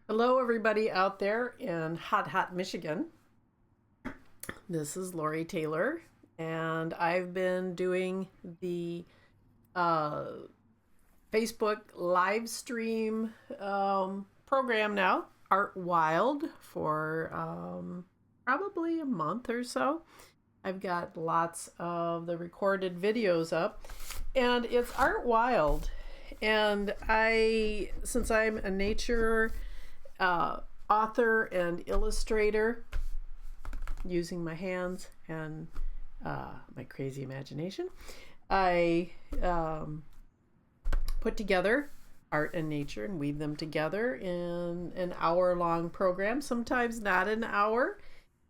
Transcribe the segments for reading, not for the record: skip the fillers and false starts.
Hello, everybody out there in hot Michigan. This is Lori Taylor, and I've been doing the Facebook live stream program now, Art Wild, for probably a month or so. I've got lots of the recorded videos up, and it's Art Wild. And since I'm a nature author and illustrator, using my hands and my crazy imagination, I put together art and nature and weave them together in an hour-long program, sometimes not an hour.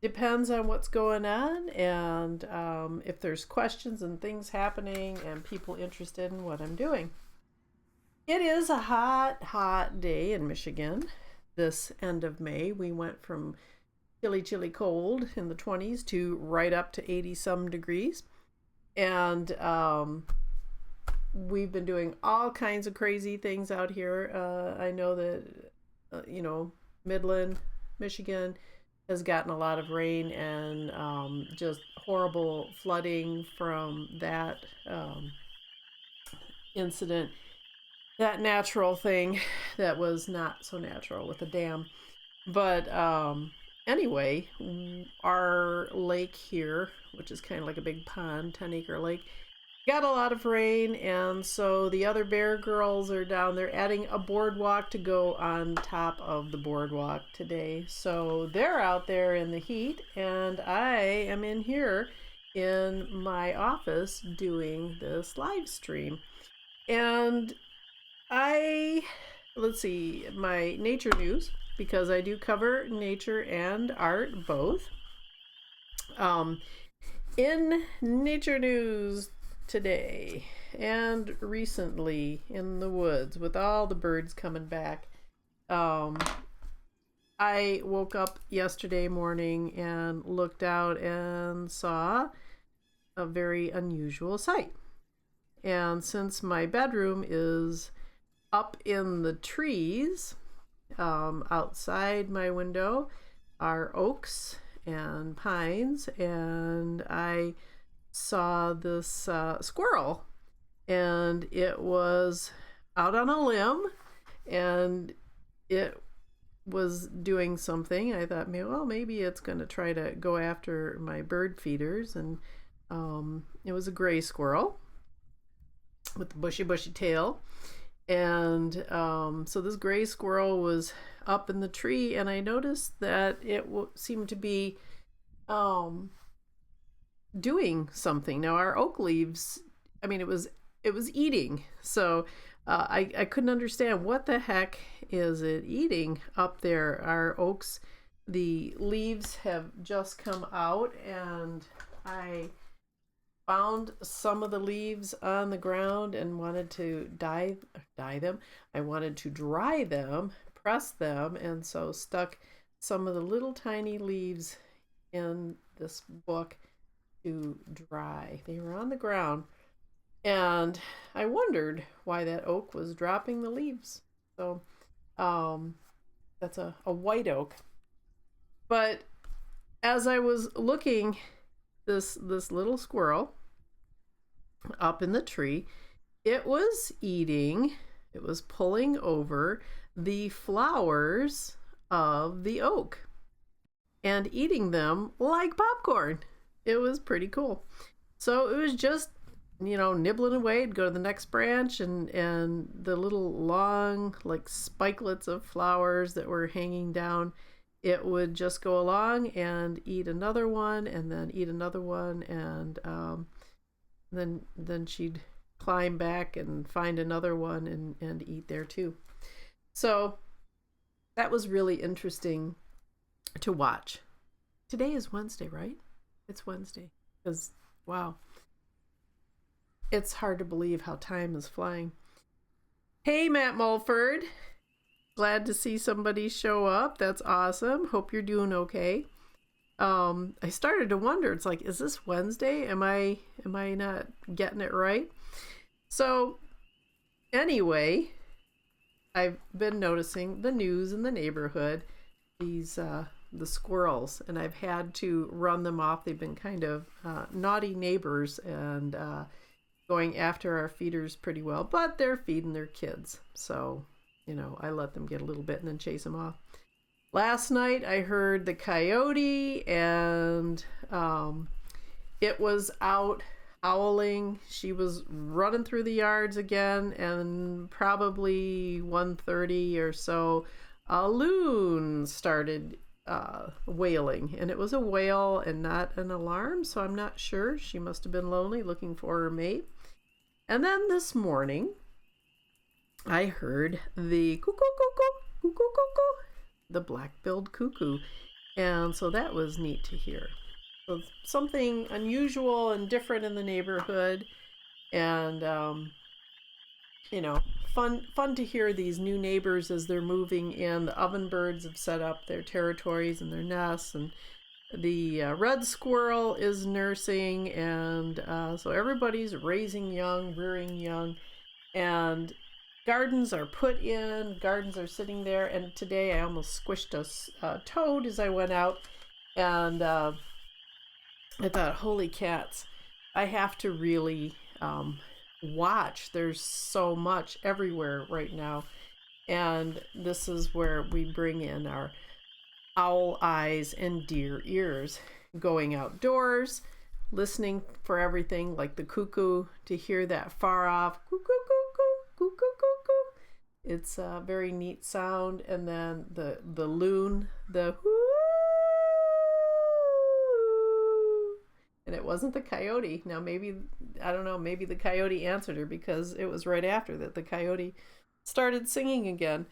Depends on what's going on and if there's questions and things happening and people interested in what I'm doing. It is a hot day in Michigan. This end of May, we went from chilly cold in the 20s to right up to 80 some degrees. And we've been doing all kinds of crazy things out here. I know that, Midland, Michigan has gotten a lot of rain and just horrible flooding from that incident. That natural thing that was not so natural with the dam. But anyway, our lake here, which is kind of like a big pond, 10-acre lake, got a lot of rain, and so the other Bear girls are down there adding a boardwalk to go on top of the boardwalk today. So they're out there in the heat, and I am in here in my office doing this live stream. And let's see, my nature news, because I do cover nature and art both. In nature news today and recently in the woods with all the birds coming back, I woke up yesterday morning and looked out and saw a very unusual sight. And since my bedroom is up in the trees, outside my window are oaks and pines, and I saw this squirrel, and it was out on a limb, and it was doing something. I thought, maybe it's going to try to go after my bird feeders, and it was a gray squirrel with a bushy tail. And so this gray squirrel was up in the tree, and I noticed that it seemed to be doing something. Now our oak leaves, it was eating. So I couldn't understand what the heck is it eating up there. Our oaks, the leaves have just come out, and I found some of the leaves on the ground and wanted to dye them. I wanted to dry them, press them, and so stuck some of the little tiny leaves in this book to dry. They were on the ground, and I wondered why that oak was dropping the leaves. So that's a white oak. But as I was looking, this little squirrel up in the tree, it was pulling over the flowers of the oak and eating them like popcorn. It was pretty cool. So it was just, nibbling away. It'd go to the next branch, and the little long, like, spikelets of flowers that were hanging down, it would just go along and eat another one, and then eat another one, and then she'd climb back and find another one and eat there too. So that was really interesting to watch. Today is Wednesday, right? It's Wednesday. Because, wow. It's hard to believe how time is flying. Hey, Matt Mulford. Glad to see somebody show up. That's awesome. Hope you're doing okay. I started to wonder, it's like, is this Wednesday? Am I not getting it right? So anyway, I've been noticing the news in the neighborhood, these the squirrels, and I've had to run them off. They've been kind of naughty neighbors and going after our feeders pretty well, but they're feeding their kids. So, I let them get a little bit and then chase them off. Last night I heard the coyote, and it was out howling. She was running through the yards again, and probably 1:30 or so, a loon started wailing, and it was a wail and not an alarm, so I'm not sure. She must have been lonely looking for her mate. And then this morning I heard the cuckoo cuckoo cuckoo cuckoo, the black-billed cuckoo, and so that was neat to hear. So something unusual and different in the neighborhood, and fun to hear these new neighbors as they're moving in. The ovenbirds have set up their territories and their nests, and the red squirrel is nursing, and so everybody's raising young, rearing young, and gardens are put in, gardens are sitting there. And today I almost squished a toad as I went out, and I thought, holy cats, I have to really watch. There's so much everywhere right now. And this is where we bring in our owl eyes and deer ears, going outdoors, listening for everything like the cuckoo, to hear that far off cuckoo, cuckoo, cuckoo, cuckoo. It's a very neat sound. And then the loon, the whoo. And it wasn't the coyote. Now maybe, I don't know, maybe the coyote answered her, because it was right after that the coyote started singing again.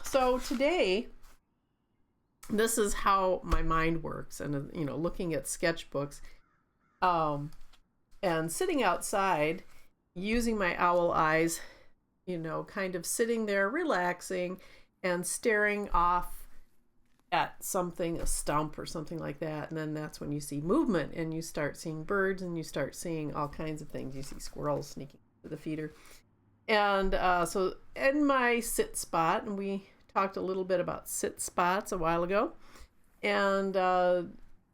So today, this is how my mind works. And, looking at sketchbooks and sitting outside, using my owl eyes, kind of sitting there relaxing and staring off at something, a stump or something like that. And then that's when you see movement, and you start seeing birds, and you start seeing all kinds of things. You see squirrels sneaking to the feeder. And so in my sit spot, and we talked a little bit about sit spots a while ago, and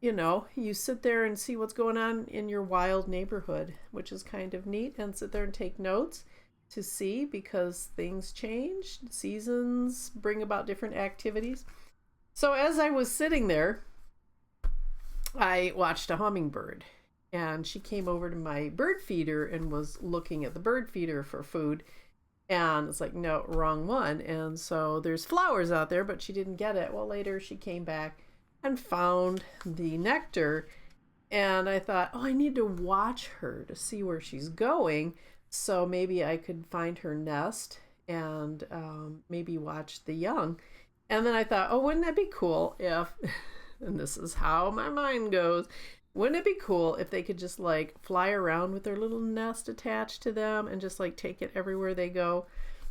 you sit there and see what's going on in your wild neighborhood, which is kind of neat, and sit there and take notes to see, because things change, seasons bring about different activities. So as I was sitting there, I watched a hummingbird, and she came over to my bird feeder and was looking at the bird feeder for food. And it's like, no, wrong one. And so there's flowers out there, but she didn't get it. Well, later she came back and found the nectar. And I thought, I need to watch her to see where she's going. So maybe I could find her nest and maybe watch the young. And then I thought, wouldn't that be cool if, and this is how my mind goes, wouldn't it be cool if they could just like fly around with their little nest attached to them and just like take it everywhere they go?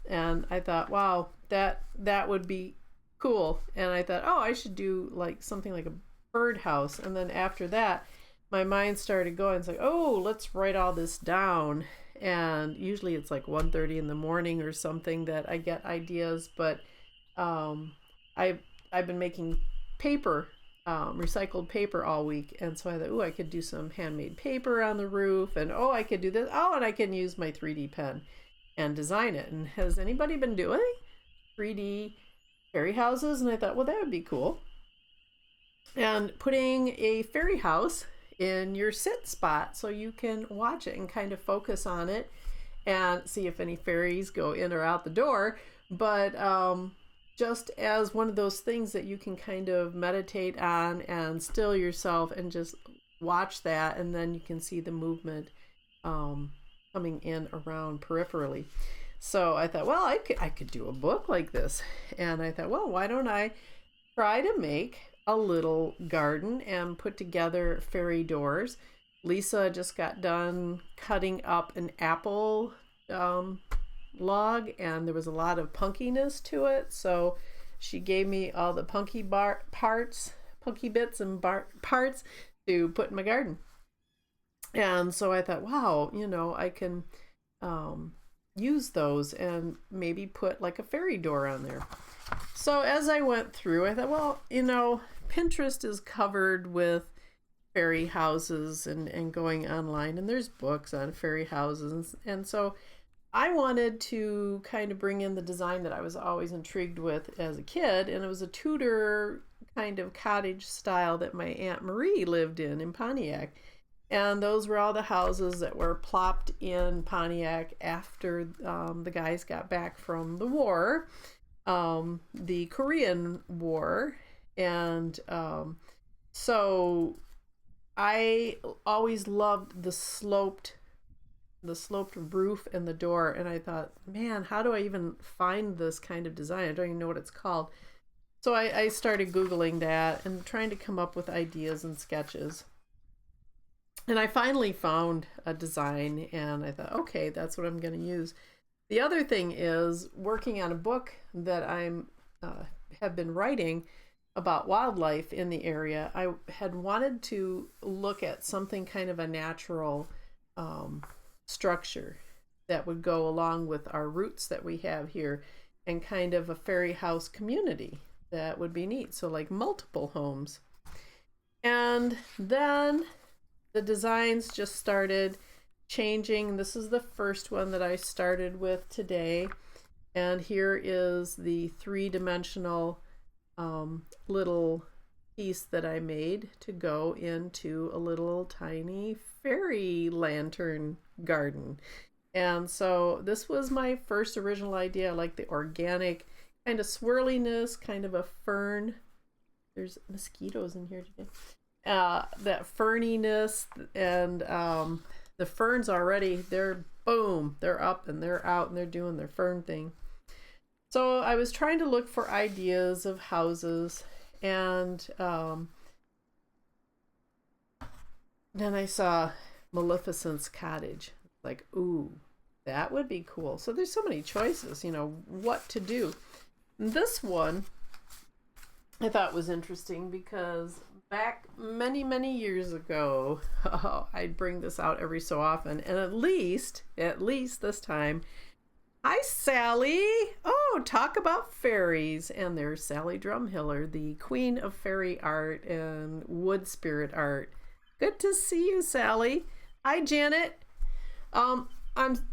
And I thought, wow, that would be cool. And I thought, I should do like something like a birdhouse. And then after that, my mind started going. It's like, let's write all this down. And usually it's like 1:30 in the morning or something that I get ideas. But I've been making paper, recycled paper all week, and so I thought, I could do some handmade paper on the roof, and I could do this, and I can use my 3D pen and design it. And has anybody been doing 3D fairy houses? And I thought, that would be cool. And putting a fairy house in your sit spot so you can watch it and kind of focus on it and see if any fairies go in or out the door. But just as one of those things that you can kind of meditate on and still yourself and just watch that, and then you can see the movement coming in around peripherally. So I thought, I could do a book like this. And I thought, why don't I try to make a little garden and put together fairy doors. Lisa just got done cutting up an apple log, and there was a lot of punkiness to it, so she gave me all the punky parts, pokey bits and parts to put in my garden. And so I thought, wow, I can use those and maybe put like a fairy door on there. So as I went through, I thought, well, Pinterest is covered with fairy houses and going online, and there's books on fairy houses. And so I wanted to kind of bring in the design that I was always intrigued with as a kid, and it was a Tudor kind of cottage style that my Aunt Marie lived in Pontiac. And those were all the houses that were plopped in Pontiac after the guys got back from the war, the Korean War. And so I always loved the sloped roof and the door. And I thought, man, how do I even find this kind of design? I don't even know what it's called. So I started Googling that and trying to come up with ideas and sketches. And I finally found a design, and I thought, okay, that's what I'm going to use. The other thing is working on a book that I'm have been writing about wildlife in the area. I had wanted to look at something kind of a natural structure that would go along with our roots that we have here, and kind of a fairy house community that would be neat. So like multiple homes. And then the designs just started changing. This is the first one that I started with today. And here is the three-dimensional little piece that I made to go into a little tiny fairy lantern garden. And so this was my first original idea. I like the organic kind of swirliness, kind of a fern. There's mosquitoes in here today. That ferniness, and the ferns already, they're up and they're out and they're doing their fern thing. So I was trying to look for ideas of houses, and then I saw Maleficent's cottage. Like, ooh, that would be cool. So there's so many choices, what to do. And this one I thought was interesting because back many, many years ago, I'd bring this out every so often, and at least this time, hi Sally! Oh, talk about fairies. And there's Sally Drumhiller, the queen of fairy art and wood spirit art. Good to see you, Sally. Hi, Janet. I'm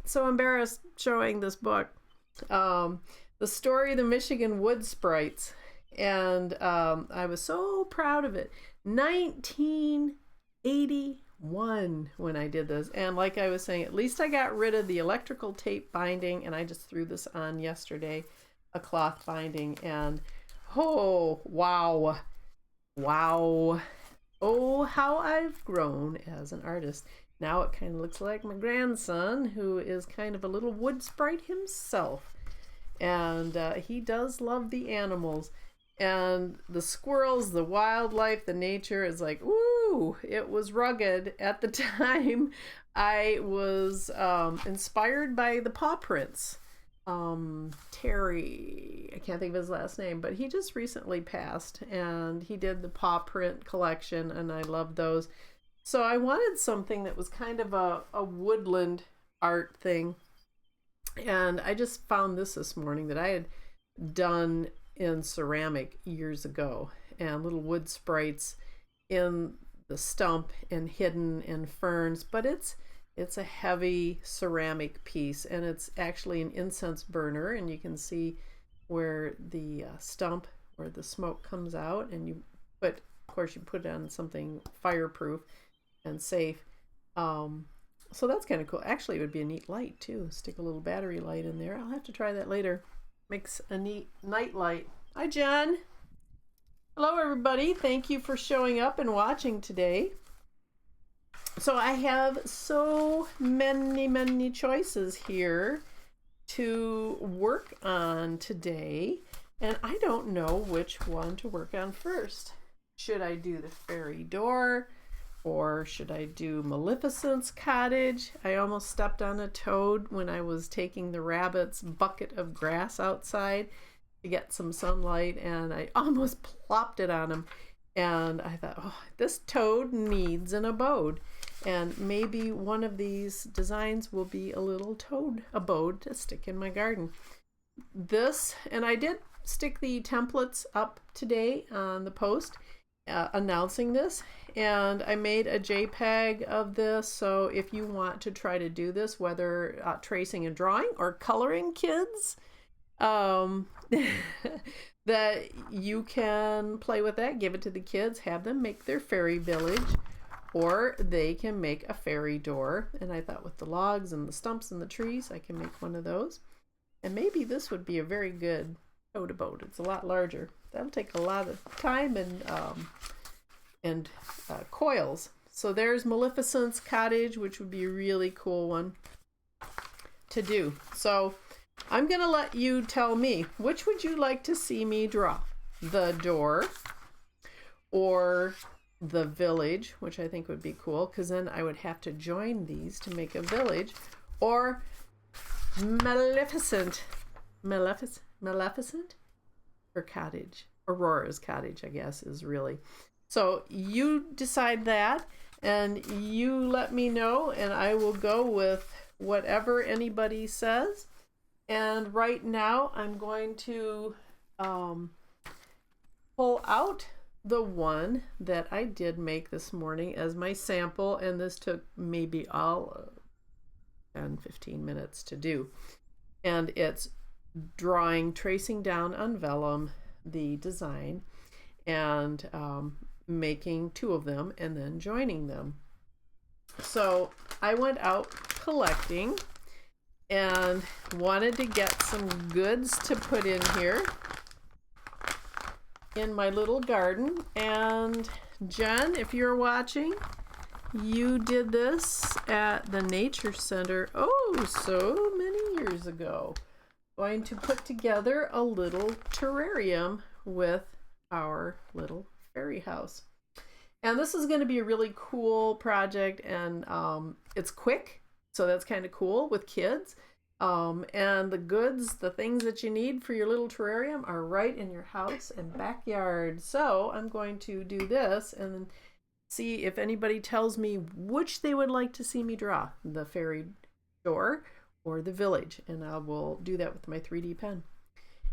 so embarrassed showing this book. The Story of the Michigan Wood Sprites. And I was so proud of it. 1981 when I did this. And like I was saying, at least I got rid of the electrical tape binding, and I just threw this on yesterday, a cloth binding, and oh, wow. Oh, how I've grown as an artist. Now it kind of looks like my grandson, who is kind of a little wood sprite himself. And he does love the animals. And the squirrels, the wildlife, the nature is like, ooh, it was rugged. At the time, I was inspired by the paw prints. Terry, I can't think of his last name, but he just recently passed, and he did the paw print collection, and I love those. So I wanted something that was kind of a woodland art thing. And I just found this morning that I had done in ceramic years ago, and little wood sprites in the stump and hidden in ferns, but it's a heavy ceramic piece, and it's actually an incense burner, and you can see where the stump, where the smoke comes out, and of course you put it on something fireproof and safe. So that's kind of cool. Actually, it would be a neat light too. Stick a little battery light in there. I'll have to try that later. Makes a neat night light. Hi, John. Hello, everybody. Thank you for showing up and watching today. So I have so many choices here to work on today, and I don't know which one to work on first. Should I do the fairy door, or should I do Maleficent's cottage? I almost stepped on a toad when I was taking the rabbit's bucket of grass outside to get some sunlight, and I almost plopped it on him. And I thought, oh, this toad needs an abode. And maybe one of these designs will be a little toad abode to stick in my garden. This, and I did stick the templates up today on the post announcing this, and I made a JPEG of this. So if you want to try to do this, whether tracing and drawing or coloring kids, that you can play with that, give it to the kids, have them make their fairy village, or they can make a fairy door. And I thought with the logs and the stumps and the trees, I can make one of those. And maybe this would be a very good toad abode. It's a lot larger. That'll take a lot of time and coils. So there's Maleficent's cottage, which would be a really cool one to do. So I'm going to let you tell me, which would you like to see me draw? The door or the village, which I think would be cool, because then I would have to join these to make a village, or Maleficent. Maleficent? Or cottage. Aurora's cottage, I guess, is really. So you decide that, and you let me know, and I will go with whatever anybody says. And right now, I'm going to pull out the one that I did make this morning as my sample, and this took maybe all 10-15 minutes to do. And it's tracing down on vellum the design, and making two of them and then joining them. So I went out collecting and wanted to get some goods to put in here in my little garden. And Jen, if you're watching, you did this at the Nature Center, oh, so many years ago. Going to put together a little terrarium with our little fairy house. And this is going to be a really cool project, and it's quick, so that's kind of cool with kids. And the goods, the things that you need for your little terrarium are right in your house and backyard. So I'm going to do this and see if anybody tells me which they would like to see me draw, the fairy door or the village, and I will do that with my 3D pen.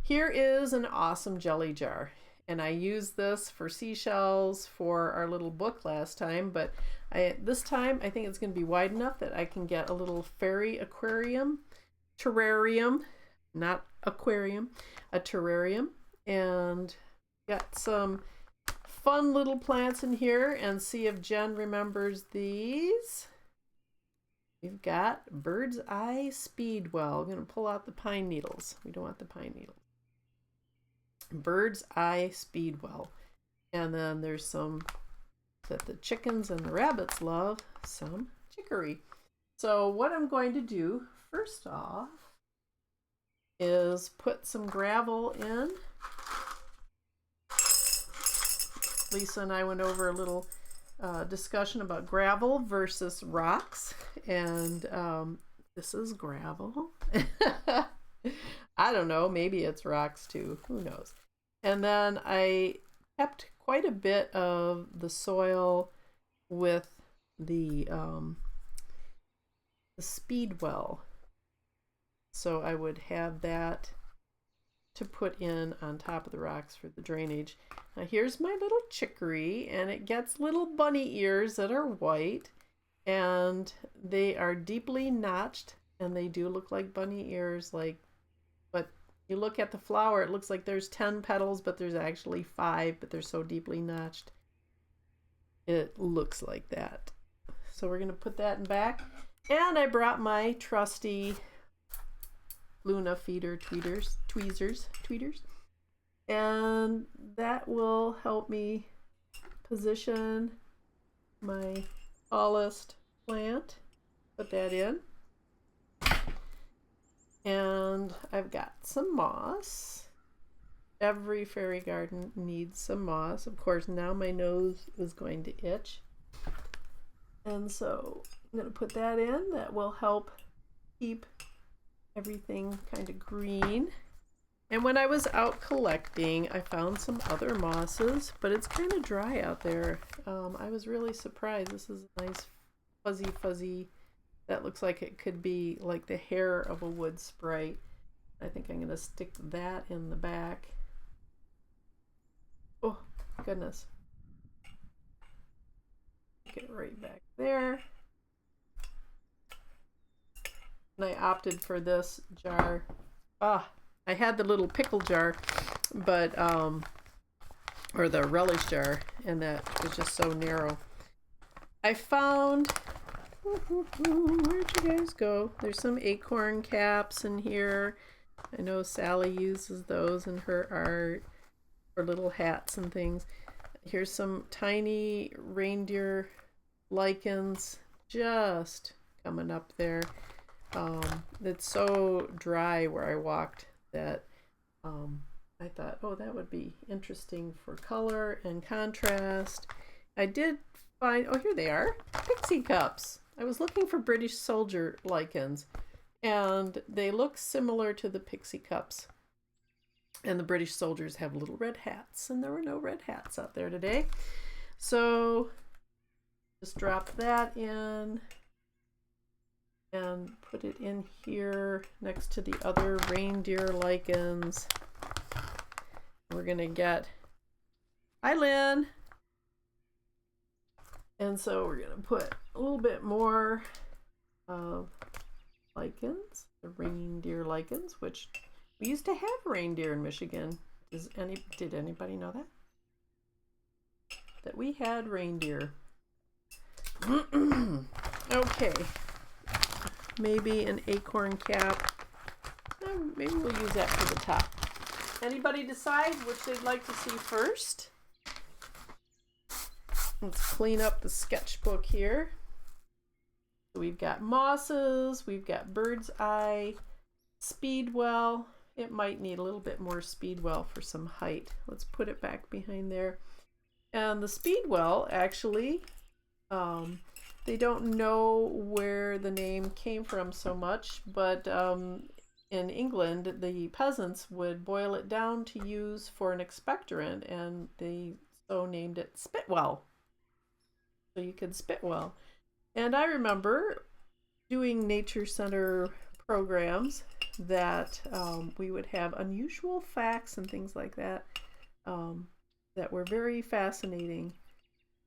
Here is an awesome jelly jar, and I used this for seashells for our little book last time, but this time I think it's going to be wide enough that I can get a little fairy terrarium, not aquarium, a terrarium, and got some fun little plants in here, and see if Jen remembers these. We've got bird's eye speedwell. I'm going to pull out the pine needles. We don't want the pine needles. Bird's eye speedwell. And then there's some that the chickens and the rabbits love, some chicory. So what I'm going to do first off is put some gravel in. Lisa and I went over a little discussion about gravel versus rocks, and this is gravel. I don't know, maybe it's rocks too, who knows. And then I kept quite a bit of the soil with the speedwell, so I would have that to put in on top of the rocks for the drainage. Now here's my little chicory, and it gets little bunny ears that are white, and they are deeply notched, and they do look like bunny ears, but you look at the flower, it looks like there's 10 petals, but there's actually 5, but they're so deeply notched. It looks like that. So we're going to put that in back. And I brought my trusty Luna feeder tweezers, and that will help me position my tallest plant. Put that in. And I've got some moss. Every fairy garden needs some moss. Of course, now my nose is going to itch. And so I'm going to put that in. That will help keep everything kind of green. And when I was out collecting, I found some other mosses, but it's kind of dry out there. I was really surprised. This is a nice fuzzy, that looks like it could be like the hair of a wood sprite. I think I'm going to stick that in the back. Oh, goodness. Get it right back there. And I opted for this jar. I had the little pickle jar, but or the relish jar, and that was just so narrow. I found, where'd you guys go? There's some acorn caps in here. I know Sally uses those in her art for little hats and things. Here's some tiny reindeer lichens just coming up there. It's so dry where I walked that I thought, oh, that would be interesting for color and contrast. I did find, oh, here they are, pixie cups. I was looking for British soldier lichens, and they look similar to the pixie cups. And the British soldiers have little red hats, and there were no red hats out there today. So just drop that in and put it in here next to the other reindeer lichens. We're gonna get, hi Lynn. And so we're gonna put a little bit more of lichens, the reindeer lichens, which we used to have reindeer in Michigan. Did anybody know that? That we had reindeer. Okay. Maybe an acorn cap. Maybe we'll use that for the top. Anybody decide which they'd like to see first? Let's clean up the sketchbook here. So we've got mosses, we've got bird's eye, speedwell. It might need a little bit more speedwell for some height. Let's put it back behind there. And the speedwell, actually, they don't know where the name came from so much, but in England, the peasants would boil it down to use for an expectorant, and they so named it spitwell. So you could spitwell. And I remember doing nature center programs that we would have unusual facts and things like that that were very fascinating.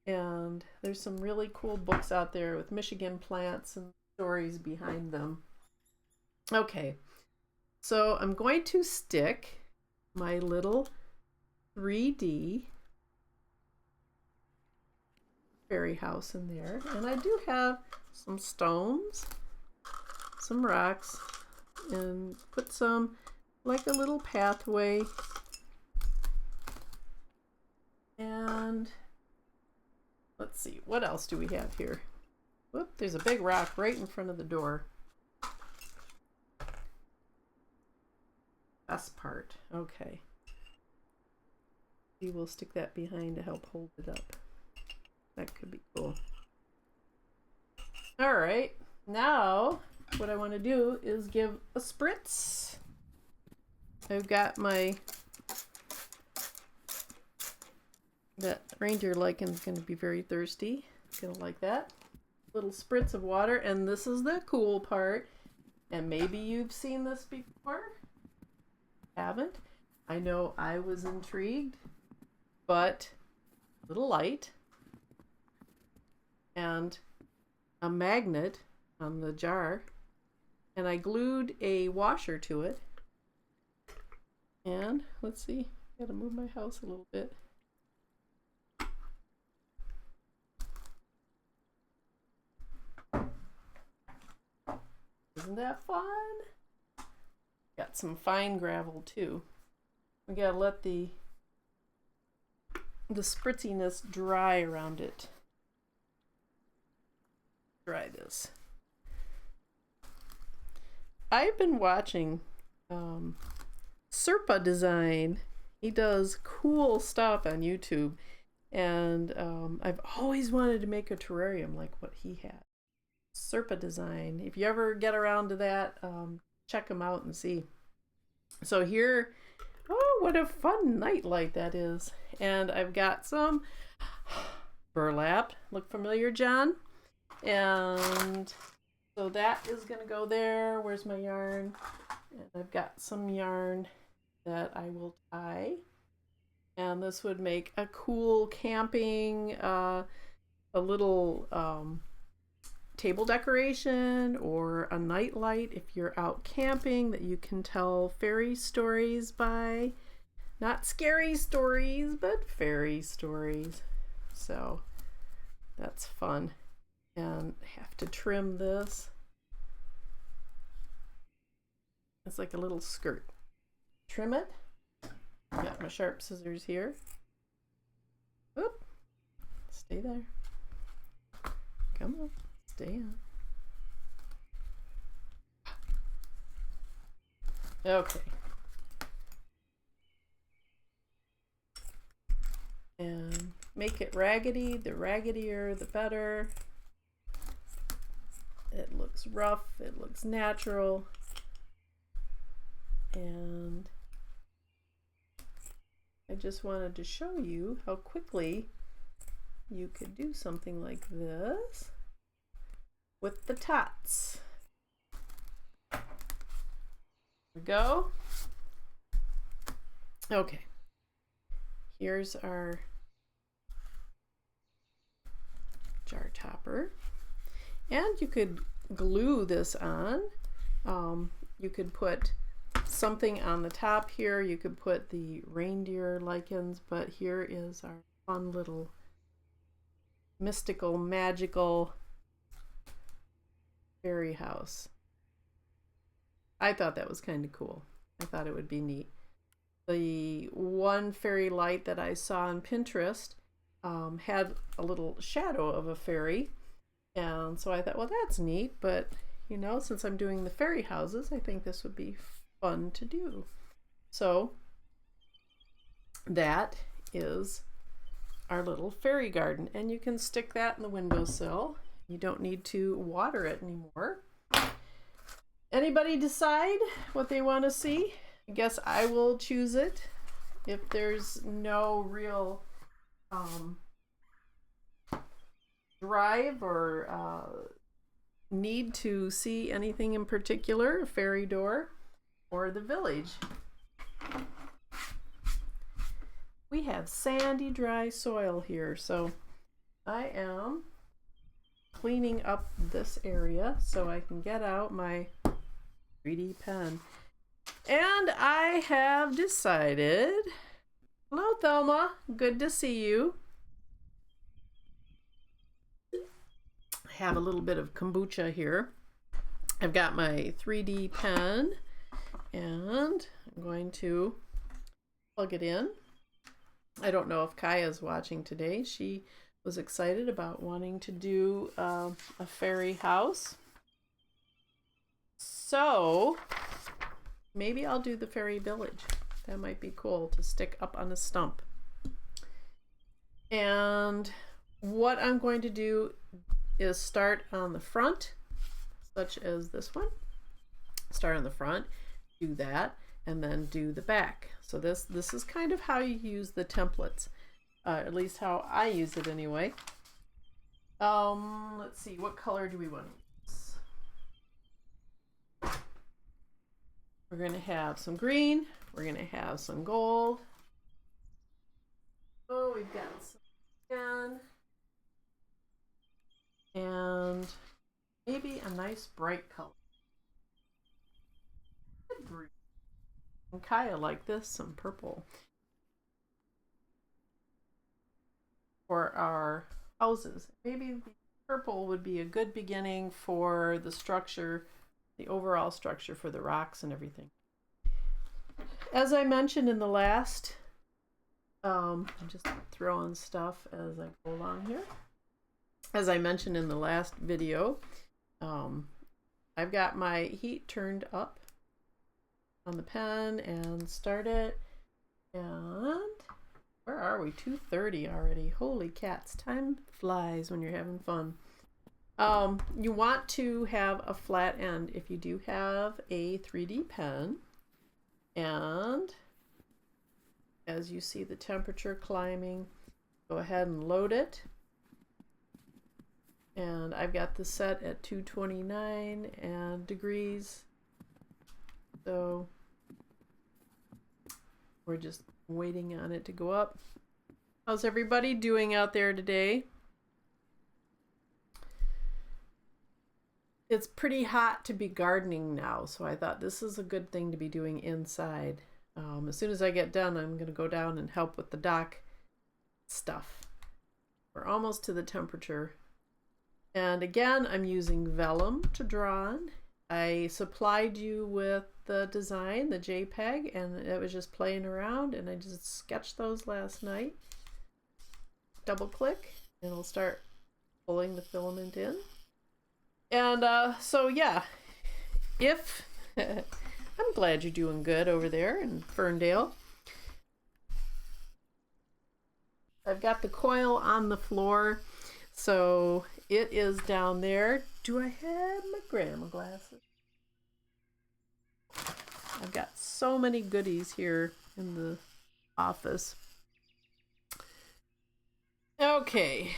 And there's some really cool books out there with Michigan plants and stories behind them. Okay, so I'm going to stick my little 3D fairy house in there. And I do have some stones, some rocks, and put some, like a little pathway. And let's see, what else do we have here? Whoop, there's a big rock right in front of the door. Best part, okay. We will stick that behind to help hold it up. That could be cool. All right, now what I want to do is give a spritz. I've got that reindeer lichen's going to be very thirsty. It's going to like that. Little spritz of water, and this is the cool part. And maybe you've seen this before. Haven't? I know I was intrigued, but a little light and a magnet on the jar, and I glued a washer to it. And let's see, gotta move my house a little bit. Isn't that fun? Got some fine gravel too. We gotta let the spritziness dry around it. Try this. I've been watching Serpa Design. He does cool stuff on YouTube, and I've always wanted to make a terrarium like what he had. Serpa Design. If you ever get around to that, check him out and see. So here what a fun nightlight that is. And I've got some burlap. Look familiar, John? And so that is going to go there. Where's my yarn? And I've got some yarn that I will tie. And this would make a cool camping, a little table decoration or a nightlight if you're out camping that you can tell fairy stories by. Not scary stories, but fairy stories. So that's fun. And I have to trim this. It's like a little skirt. Trim it. Got my sharp scissors here. Oop. Stay there. Come on. Stay on. Okay. And make it raggedy. The raggedier, the better. It looks rough. It looks natural. And I just wanted to show you how quickly you could do something like this with the tots. There we go. Okay. Here's our jar topper. And you could glue this on. You could put something on the top here. You could put the reindeer lichens, but here is our fun little mystical, magical fairy house. I thought that was kind of cool. I thought it would be neat. The one fairy light that I saw on Pinterest had a little shadow of a fairy, and so I thought, well, that's neat, but you know, since I'm doing the fairy houses, I think this would be fun to do. So that is our little fairy garden, and you can stick that in the windowsill. You don't need to water it anymore. Anybody decide what they want to see? I guess I will choose it if there's no real drive or need to see anything in particular, a fairy door or the village. We have sandy, dry soil here, so I am cleaning up this area so I can get out my 3D pen. And I have decided, hello Thelma, good to see you. I have a little bit of kombucha here. I've got my 3D pen and I'm going to plug it in. I don't know if Kaya's watching today. She was excited about wanting to do a fairy house. So maybe I'll do the fairy village. That might be cool to stick up on a stump. And what I'm going to do is start on the front, such as this one. Start on the front, do that, and then do the back. So this is kind of how you use the templates, at least how I use it anyway. Let's see, what color do we want to use? We're going to have some green. We're going to have some gold. Oh, we've got some tan. And maybe a nice bright color. Green. And Kaya like this, some purple. For our houses. Maybe the purple would be a good beginning for the structure, the overall structure for the rocks and everything. As I mentioned in the last, I'm just throwing stuff as I go along here. As I mentioned in the last video, I've got my heat turned up on the pen and start it. And where are we? 2:30 already. Holy cats, time flies when you're having fun. You want to have a flat end if you do have a 3D pen. And as you see the temperature climbing, go ahead and load it. And I've got the set at 229 and degrees. So we're just waiting on it to go up. How's everybody doing out there today? It's pretty hot to be gardening now, so I thought this is a good thing to be doing inside. As soon as I get done, I'm going to go down and help with the dock stuff. We're almost to the temperature. And again, I'm using vellum to draw on. I supplied you with the design, the JPEG, and it was just playing around, and I just sketched those last night. Double click, and it'll start pulling the filament in. And so yeah, if I'm glad you're doing good over there in Ferndale. I've got the coil on the floor, so it is down there. Do I have my grandma glasses? I've got so many goodies here in the office. Okay,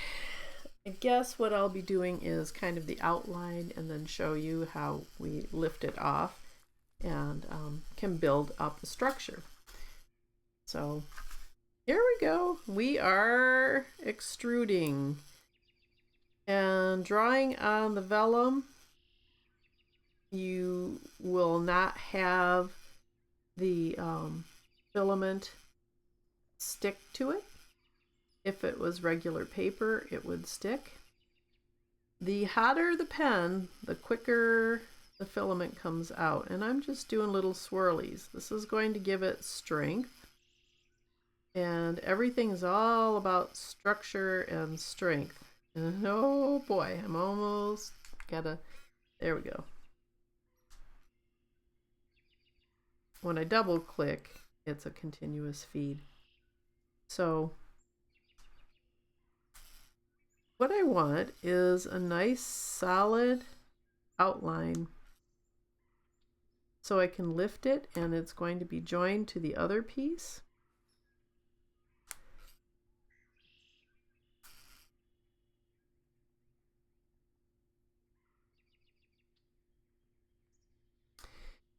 I guess what I'll be doing is kind of the outline and then show you how we lift it off and can build up the structure. So here we go. We are extruding and drawing on the vellum. You will not have the filament stick to it. If it was regular paper, it would stick. The hotter the pen, the quicker the filament comes out. And I'm just doing little swirlies. This is going to give it strength. And everything's all about structure and strength. And oh boy, I'm almost there we go. When I double click, it's a continuous feed. So what I want is a nice solid outline so I can lift it, and it's going to be joined to the other piece.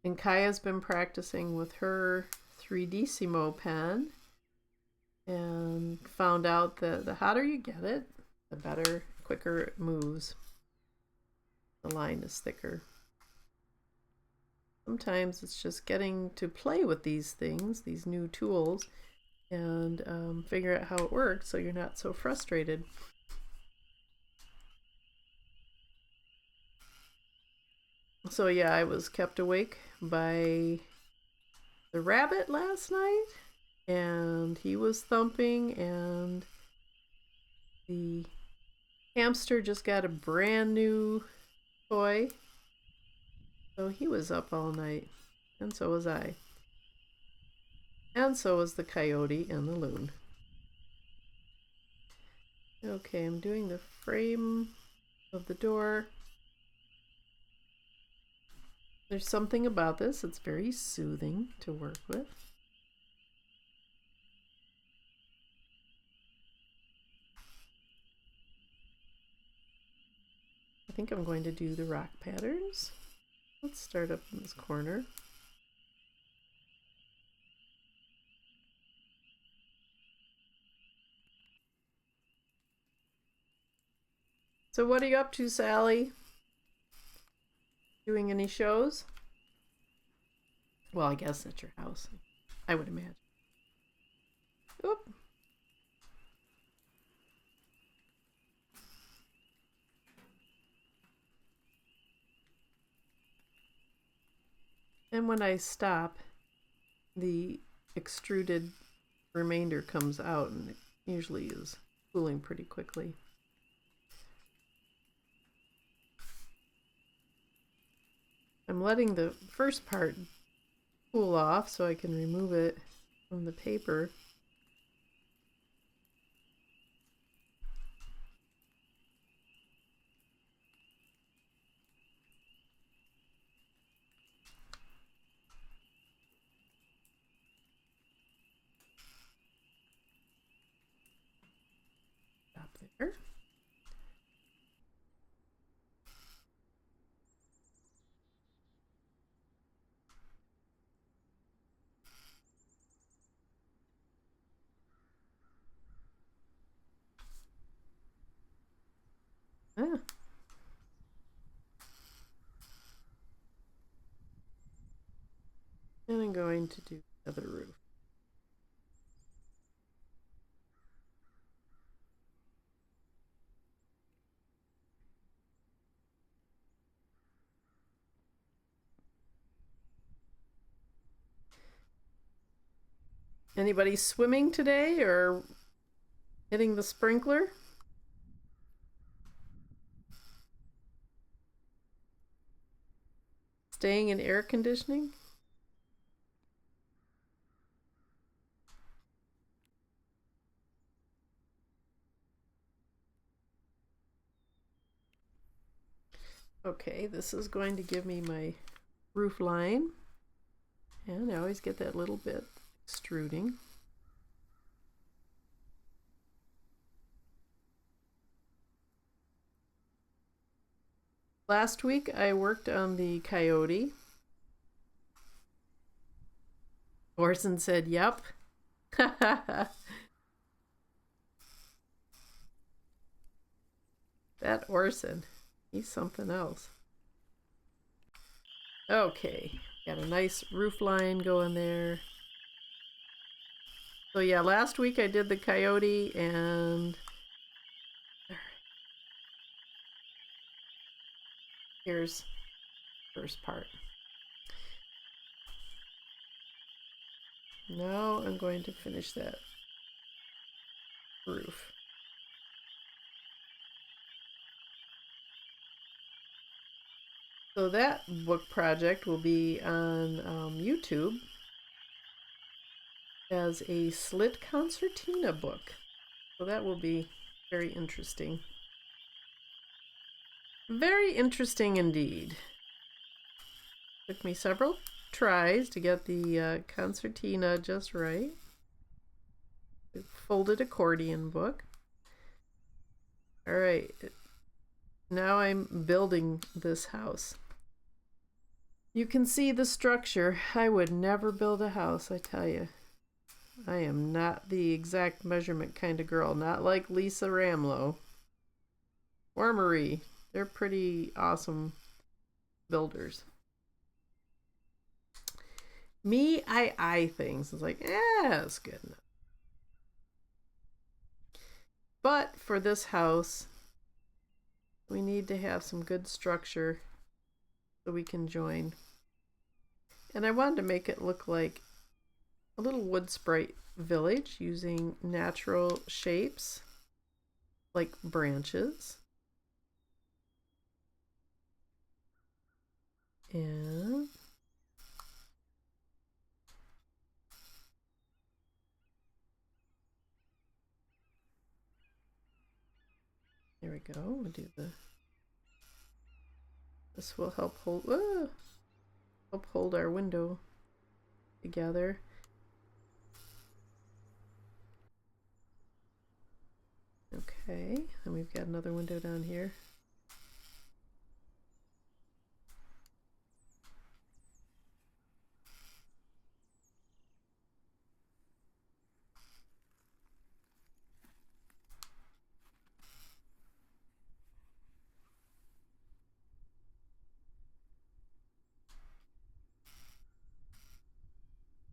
And Kaya's been practicing with her 3Dissimo pen and found out that the hotter you get it, the better, quicker it moves. The line is thicker. Sometimes it's just getting to play with these things, these new tools, and figure out how it works so you're not so frustrated. So yeah, I was kept awake by the rabbit last night, and he was thumping, and the hamster just got a brand new toy, so he was up all night, and so was I, and so was the coyote and the loon. Okay, I'm doing the frame of the door. There's something about this, it's very soothing to work with. I think I'm going to do the rock patterns. Let's start up in this corner. So what are you up to, Sally? Doing any shows? Well, I guess at your house, I would imagine. Oop. And when I stop, the extruded remainder comes out, and it usually is cooling pretty quickly. I'm letting the first part cool off so I can remove it from the paper. Ah. And I'm going to do the other roof. Anybody swimming today or hitting the sprinkler? Staying in air conditioning? Okay, this is going to give me my roof line. And I always get that little bit extruding. Last week I worked on the coyote. Orson said, yep. That Orson, he's something else. Okay, got a nice roof line going there. So yeah, last week I did the coyote and here's the first part. Now I'm going to finish that roof. So that book project will be on YouTube as a slit concertina book. So that will be very interesting. Very interesting indeed. Took me several tries to get the concertina just right. Folded accordion book. All right. Now I'm building this house. You can see the structure. I would never build a house, I tell you. I am not the exact measurement kind of girl. Not like Lisa Ramlow or Marie. They're pretty awesome builders. Me, I things. It's like, that's good enough. But for this house, we need to have some good structure so we can join. And I wanted to make it look like a little wood sprite village using natural shapes like branches. And there we go. We'll do this will help hold our window together. Okay, and we've got another window down here.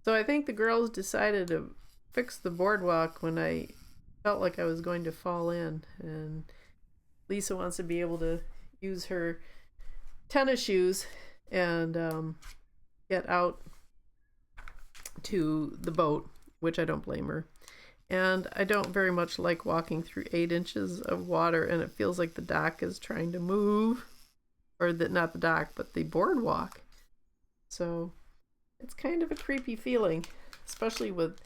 So I think the girls decided to fix the boardwalk when I felt like I was going to fall in, and Lisa wants to be able to use her tennis shoes and get out to the boat, which I don't blame her. And I don't very much like walking through 8 inches of water and it feels like the dock is trying to move, or not the dock, but the boardwalk. So it's kind of a creepy feeling, especially with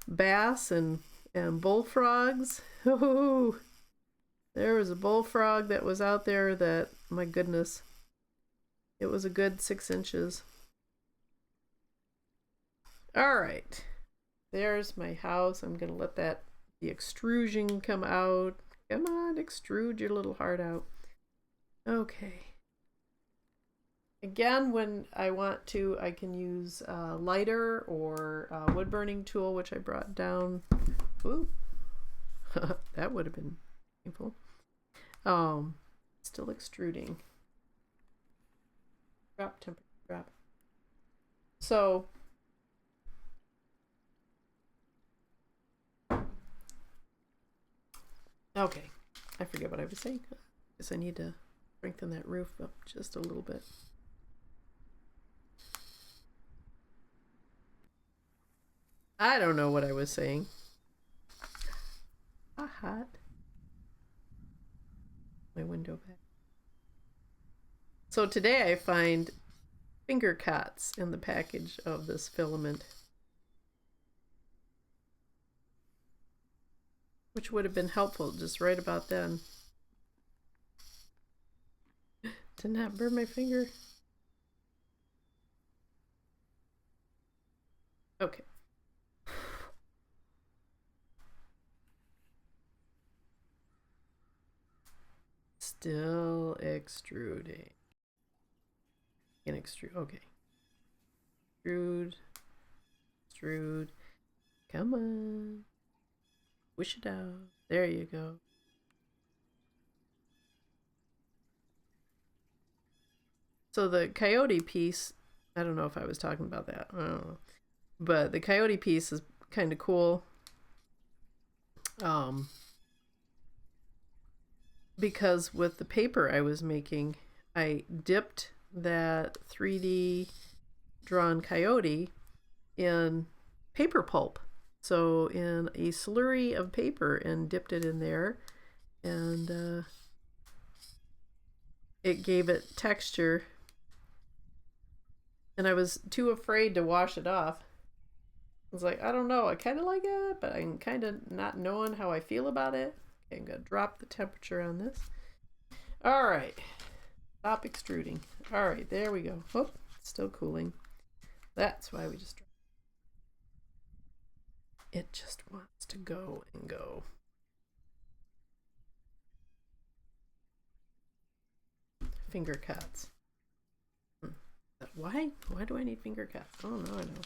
bass and bullfrogs. Oh, there was a bullfrog that was out there that, my goodness, it was a good 6 inches. All right, there's my house. I'm gonna let that the extrusion come out. Come on, extrude your little heart out. Okay. Again, when I want to, I can use a lighter or a wood burning tool, which I brought down. Ooh, that would have been painful. Still extruding. Drop temperature, drop. So, okay, I forget what I was saying. I guess I need to strengthen that roof up just a little bit. I don't know what I was saying. Hot. My window back. So today I find finger cuts in the package of this filament, which would have been helpful just right about then. Did not burn my finger. Okay. Still extruding. Can extrude. Okay. Extrude. Extrude. Come on. Wish it out. There you go. So the coyote piece, I don't know if I was talking about that. I don't know. But the coyote piece is kind of cool. Because with the paper I was making, I dipped that 3D drawn coyote in paper pulp. So in a slurry of paper and dipped it in there, and it gave it texture. And I was too afraid to wash it off. I was like, I don't know, I kind of like it, but I'm kind of not knowing how I feel about it. Okay, I'm going to drop the temperature on this. All right, stop extruding. All right, there we go. Oh, it's still cooling. That's why we just dropped. It just wants to go and go. Finger cuts. Why? Why do I need finger cuts? Oh, no, I know.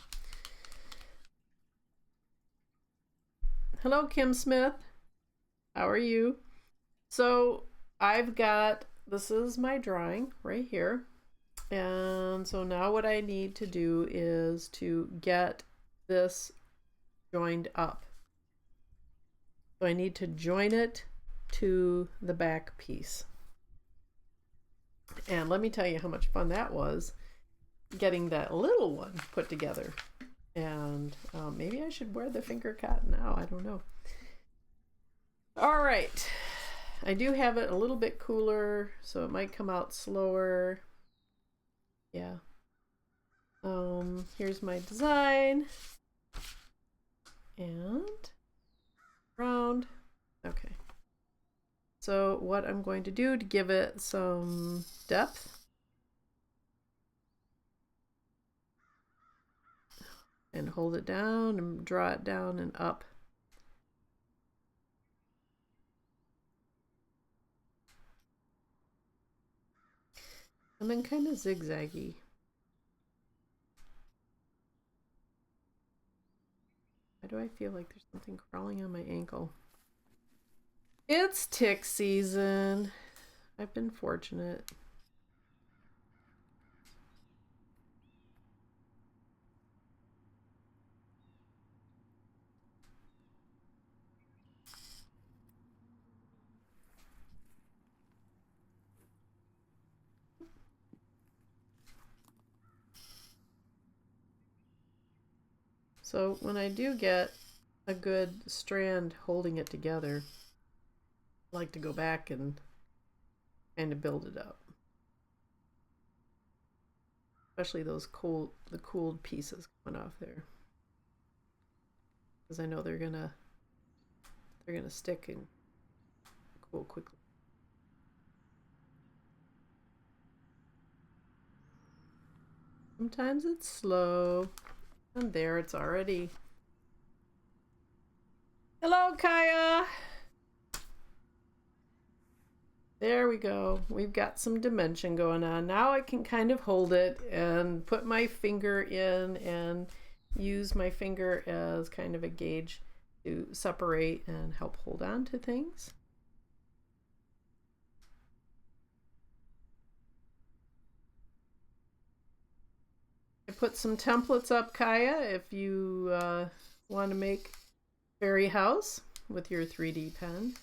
Hello, Kim Smith. How are you? So I've got, this is my drawing right here. And so now what I need to do is to get this joined up. So I need to join it to the back piece. And let me tell you how much fun that was, getting that little one put together. And maybe I should wear the finger cut now. I don't know. All right. I do have it a little bit cooler, so it might come out slower. Yeah. Here's my design. And round. Okay. So what I'm going to do to give it some depth, and hold it down and draw it down and up. And then kind of zigzaggy. Why do I feel like there's something crawling on my ankle? It's tick season. I've been fortunate. So when I do get a good strand holding it together, I like to go back and kind of build it up. Especially those the cooled pieces coming off there, because I know they're gonna stick and cool quickly. Sometimes it's slow. And there, it's already. Hello, Hello, Kaya. There we go. We've got some dimension going on. Now I can kind of hold it and put my finger in and use my finger as kind of a gauge to separate and help hold on to things. I put some templates up, Kaya, if you want to make fairy house with your 3D pen.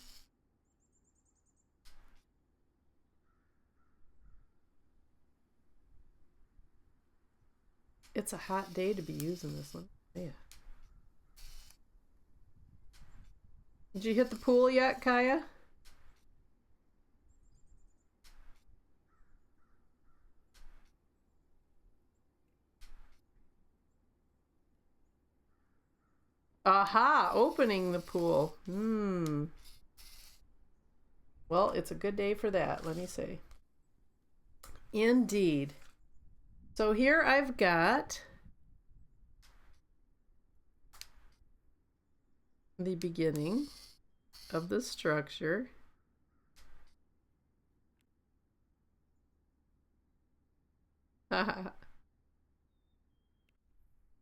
It's a hot day to be using this one. Yeah. Did you hit the pool yet, Kaya? Aha, opening the pool. Well, it's a good day for that, let me say. Indeed. So here I've got the beginning of the structure. Oh,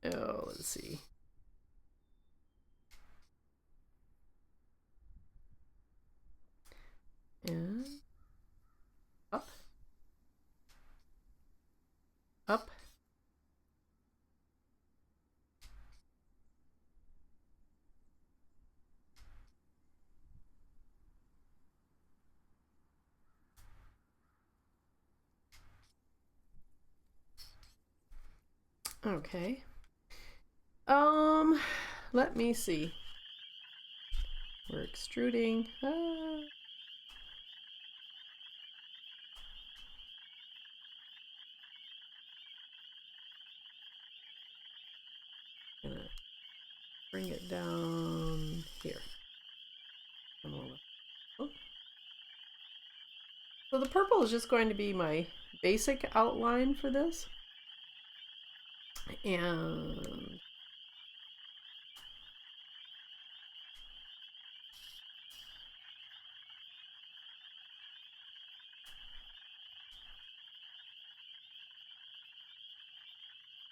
let's see. And up, up. Okay. Let me see. We're extruding. Gonna bring it down here. So the purple is just going to be my basic outline for this.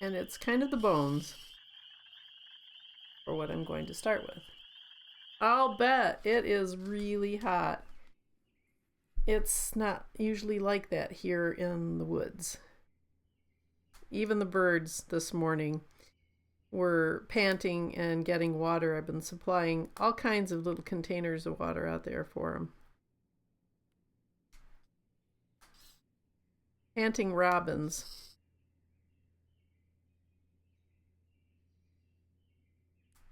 And it's kind of the bones for what I'm going to start with. I'll bet it is really hot. It's not usually like that here in the woods. Even the birds this morning were panting and getting water. I've been supplying all kinds of little containers of water out there for them. Panting robins.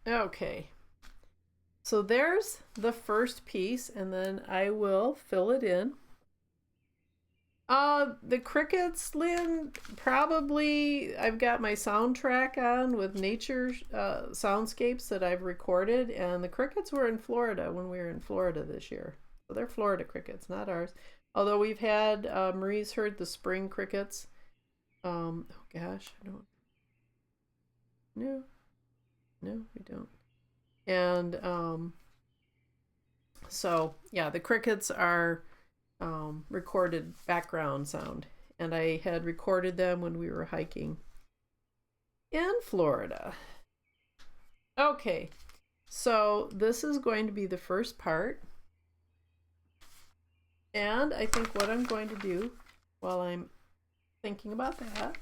Okay. So there's the first piece, and then I will fill it in. The crickets, Lynn, probably I've got my soundtrack on with nature soundscapes that I've recorded, and the crickets were in Florida when we were in Florida this year. So they're Florida crickets, not ours. Although we've had, Marie's heard the spring crickets. Oh gosh, I don't. No, we don't. And so yeah, the crickets are recorded background sound, and I had recorded them when we were hiking in Florida. Okay, so this is going to be the first part, and I think what I'm going to do while I'm thinking about that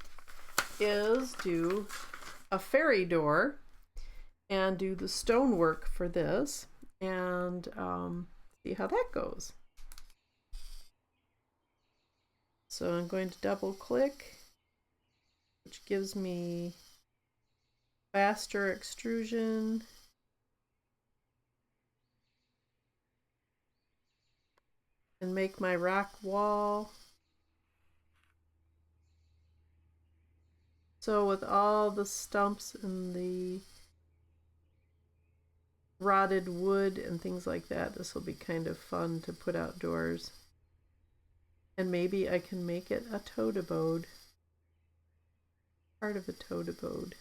is do a fairy door and do the stonework for this, and see how that goes. So I'm going to double click, which gives me faster extrusion. And make my rock wall. So with all the stumps and the rotted wood and things like that, this will be kind of fun to put outdoors. And maybe I can make it a toad abode. Part of a toad abode.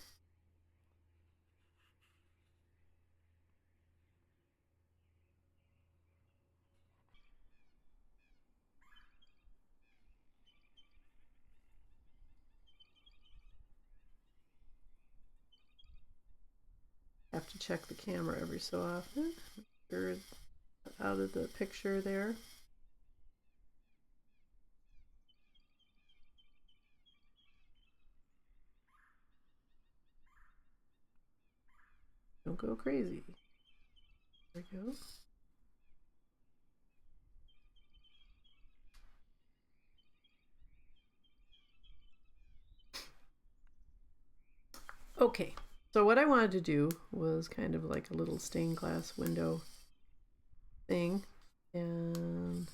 to check the camera every so often. You're out of the picture there. Don't go crazy. There we go. Okay, so what I wanted to do was kind of like a little stained glass window thing, and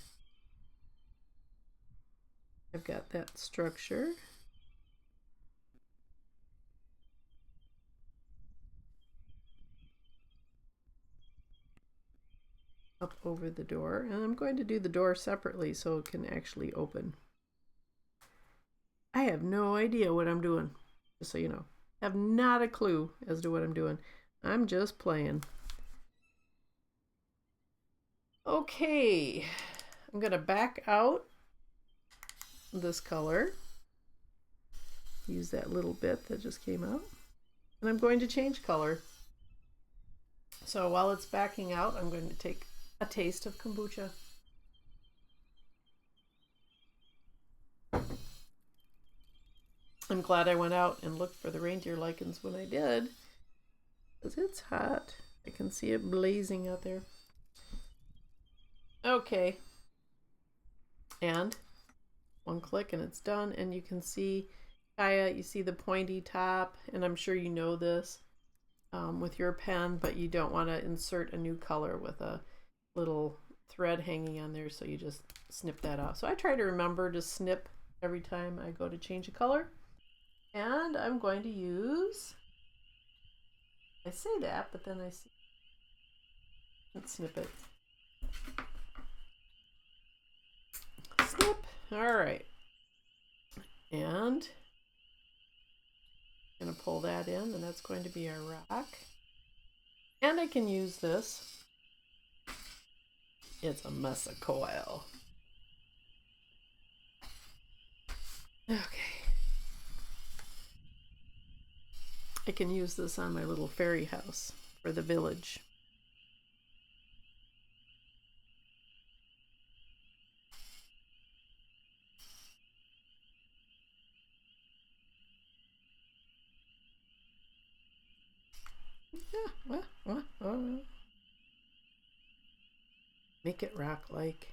I've got that structure. Up over the door, and I'm going to do the door separately so it can actually open. I have no idea what I'm doing, just so you know. I have not a clue as to what I'm doing. I'm just playing. Okay, I'm gonna back out this color. Use that little bit that just came out. And I'm going to change color. So while it's backing out, I'm going to take a taste of kombucha. I'm glad I went out and looked for the reindeer lichens when I did, because it's hot. I can see it blazing out there. Okay. And one click and it's done. And you can see, Kaya, you see the pointy top, and I'm sure you know this with your pen, but you don't want to insert a new color with a little thread hanging on there, so you just snip that off. So I try to remember to snip every time I go to change a color. And I'm going to use, I say that, but then I see, let's snip it. Snip. All right. And I'm going to pull that in, and that's going to be our rock. And I can use this. It's a mess of coil. Okay. I can use this on my little fairy house for the village. Make it rock like.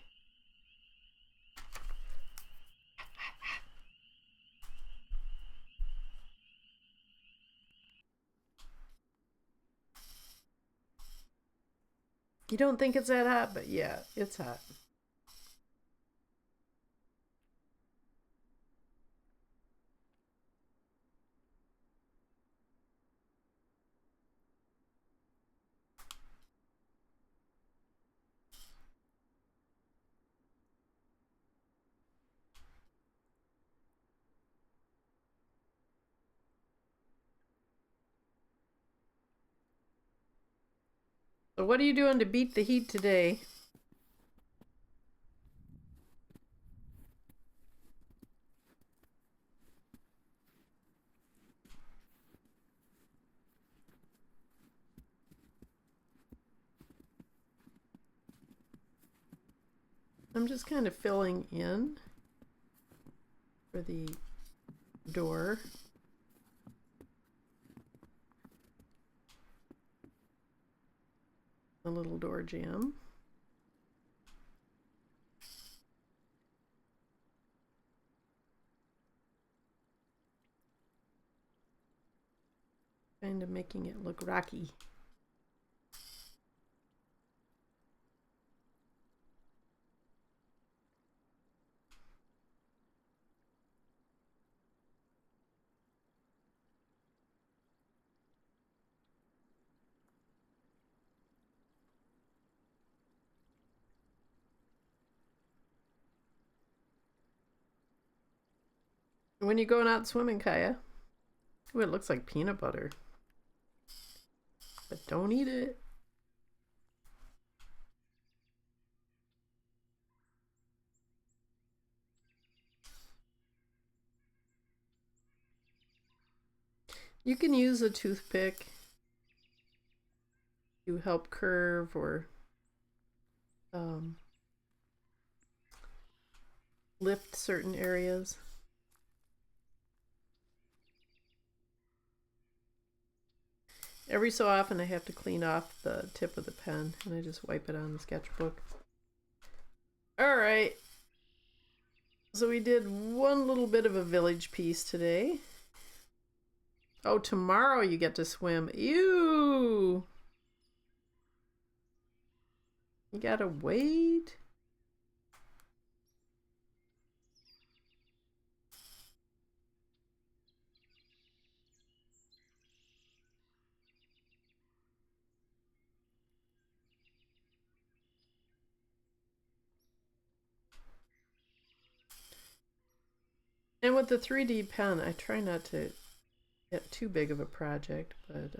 You don't think it's that hot, but yeah, it's hot. So what are you doing to beat the heat today? I'm just kind of filling in for the door. The little door jamb. Kind of making it look rocky. When you going out swimming, Kaya? Ooh, it looks like peanut butter. But don't eat it. You can use a toothpick to help curve or um, lift certain areas. Every so often I have to clean off the tip of the pen and I just wipe it on the sketchbook. All right. So we did one little bit of a village piece today. Oh, tomorrow you get to swim. Ew! You gotta wait. And with the 3D pen, I try not to get too big of a project, but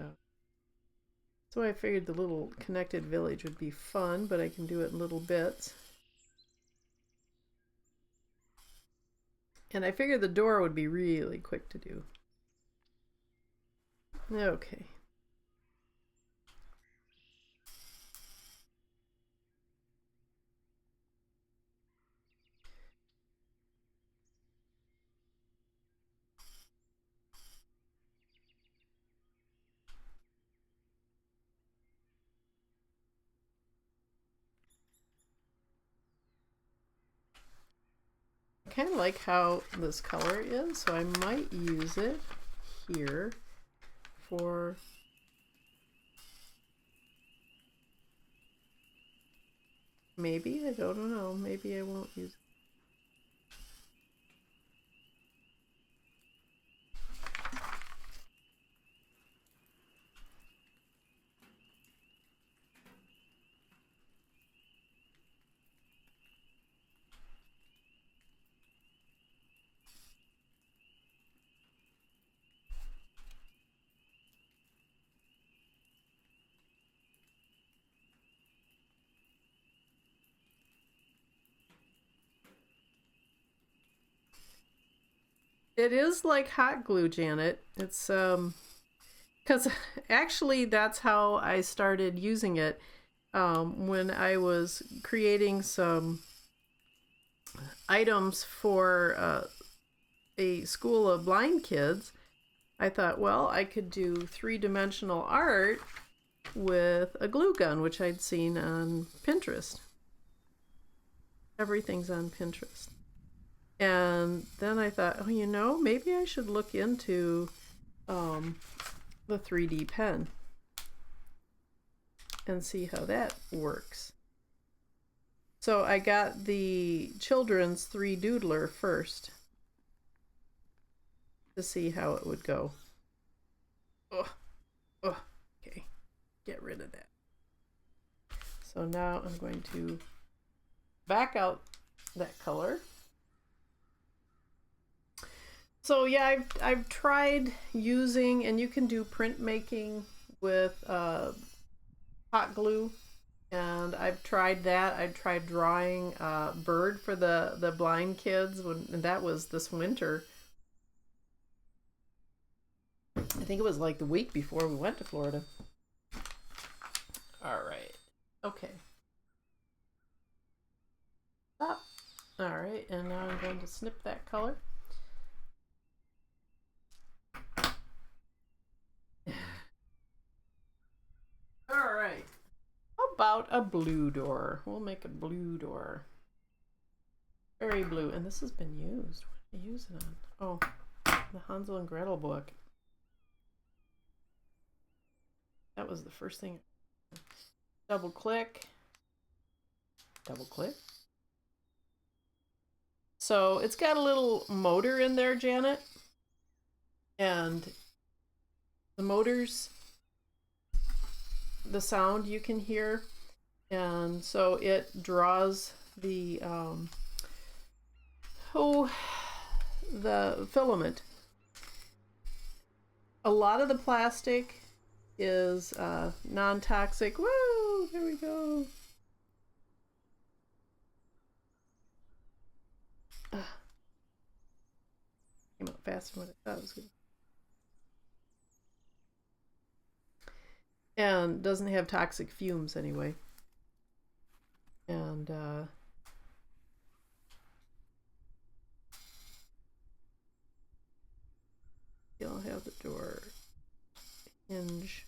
so I figured the little connected village would be fun, but I can do it in little bits. And I figured the door would be really quick to do. Okay. I kind of like how this color is, so I might use it here for maybe, I don't know, maybe I won't use it. It is like hot glue, Janet. It's because actually that's how I started using it when I was creating some items for a school of blind kids. I thought, well, I could do three-dimensional art with a glue gun, which I'd seen on Pinterest. Everything's on Pinterest. And then I thought, oh, you know, maybe I should look into the 3D pen and see how that works. So I got the children's 3Doodler first to see how it would go. Oh, okay, get rid of that. So now I'm going to back out that color. So yeah, I've tried using, and you can do printmaking with hot glue, and I've tried that. I tried drawing a bird for the blind kids, and that was this winter. I think it was like the week before we went to Florida. All right. Okay. Stop. All right, and now I'm going to snip that color. All right. How about a blue door? We'll make a blue door. Very blue. And this has been used. What did I use it on? Oh, the Hansel and Gretel book. That was the first thing. Double click. Double click. So it's got a little motor in there, Janet. And the motors, the sound you can hear. And so it draws the the filament. A lot of the plastic is non-toxic. Woo! There we go. Came out faster than what I thought it was going to. and doesn't have toxic fumes anyway. And you'll have the door hinge.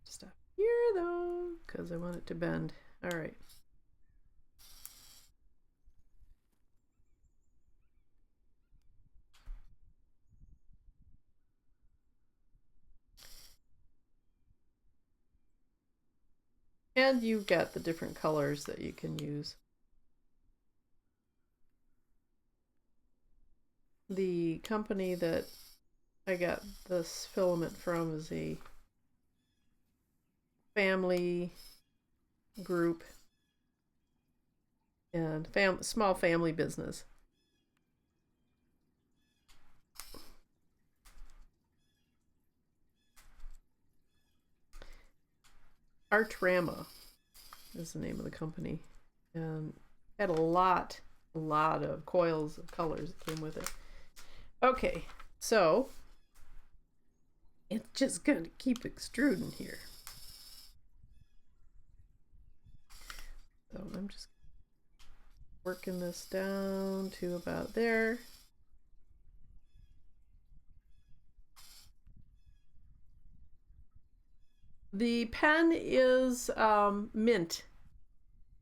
Stop here though, because I want it to bend. All right. And you've got the different colors that you can use. The company that I got this filament from is a family group and small family business. Artrama is the name of the company, and had a lot of coils of colors that came with it. Okay, so it's just gonna keep extruding here. So I'm just working this down to about there. The pen is Mint.